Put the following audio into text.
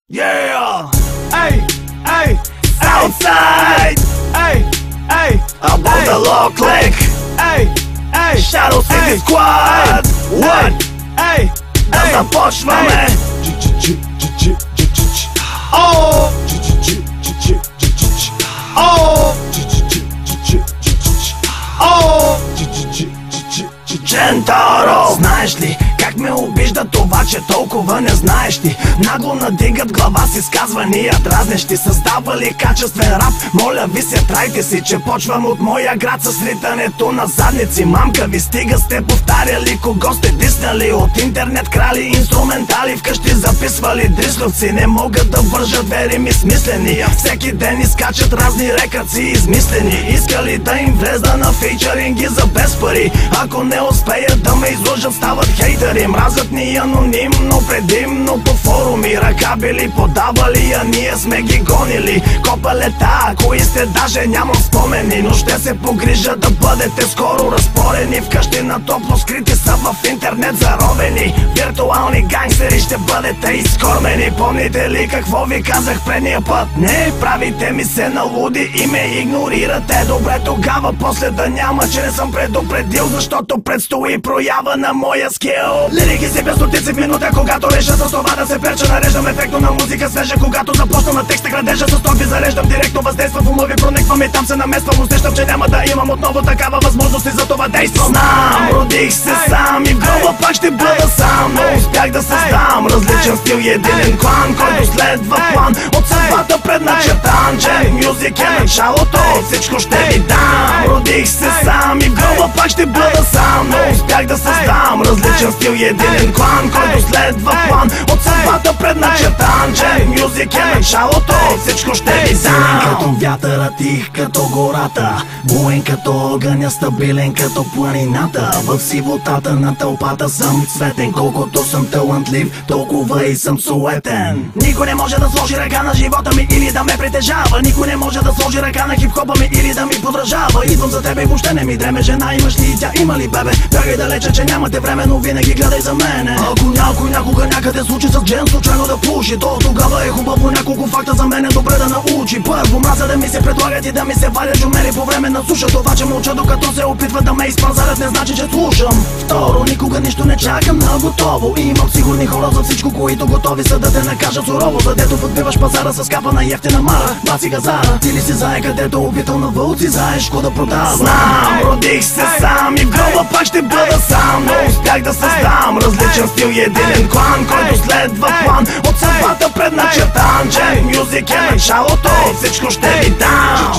Yeah! Hey, hey, Outside! hey, hey, Above the law click! hey, hey, Shadow City Squad! One! hey, Да започваме! oh, oh, oh. Джентаро! Знаеш ли как ме обижда това, че толкова не знаеш ти? Нагло надигат глава с изказвания дразнещи. Създавали качествен рап, моля ви се, трайте си, че почвам от моя град с ритането на задници. Мамка ви стига, сте повтаряли кого сте диснали. От интернет крали инструментали, вкъщи записвали дрисловци. Не могат да вържат вери ми смислени. Всеки ден изкачат разни рекърдси измислени. Искали да им влезна на фейчеринги за без пари. Ако не успеят да ме излъжат, стават хейтери. Мразят ни анонимно, предимно по форуми. Ръка били подавали, а ние сме ги гонили. Копалета, кои сте, даже нямам спомени. Но ще се погрижа да бъдете скоро разпорени. Вкъщи на топло скрити са в интернет заровени. Виртуални гангстери, ще бъдете изкормени. Помните ли какво ви казах предния път? Не, правите ми се на луди и ме игнорирате. Добре, тогава после да няма, че не съм предупредил, защото предстои проява на моя скил. Лирики си без стотици в минута, когато реша с това да се перча. Нареждам ефектно на музика свежа, когато започна на текста градежа. С строфи зареждам, директно въздейства в ума ви, прониквам и там се намествам. Усещам, че няма да имам отново такава възможност и за това действам. Знам, родих се сам и в гроба пак ще бъда сам. Но успях да създам различен стил и единен клан, който следва план от съдбата предначертан. Джем мюзик е началото, всичко ще ви дам. Родих се сам и в гроба пак ще бъда сам. Но успях да създам различен стил и единен клан, който следва план от съдбата предначертан. Джем мюзик е началото, всичко ще ви дам. Като вятъра, тих като гората, буен като огъня, стабилен като планината. В сивотата на тълпата съм цветен. Колкото съм талантлив, толкова и съм суетен. Никой не може да сложи ръка на живота ми или да ме притежава. Никой не може да сложи ръка на хип-хопа ми или да ми подражава. Идвам за тебе и въобще не ми дреме. Жена имаш ли и тя има ли бебе? Бягай далече, че нямате време, но винаги гледай за мене. Ако някой някога някъде случи с Джен случайно да пуши, то тогава е хубаво няколко факта за мен е добре да научи. Първо, мразя да ми се предлагат и да ми се валят жумери по време на суша. Това, че мълча докато се опитват да ме изпазарят, не значи, че слушам. Второ, никога нищо не чакам на готово. Имам сигурни хора за всичко, които готови са да те накажат сурово. Задето подбиваш пазара с капа на ефтина мара, баци газара. Ти ли си зае, където опитал на вълци, знаеш ко да продава. Знам, родих се сам и в гроба пак ще бъда сам. Но успях да създам различен стил и единен клан, който следва план от съдбата предначертан. Джем мюзик е началото, всичко ще ви дам.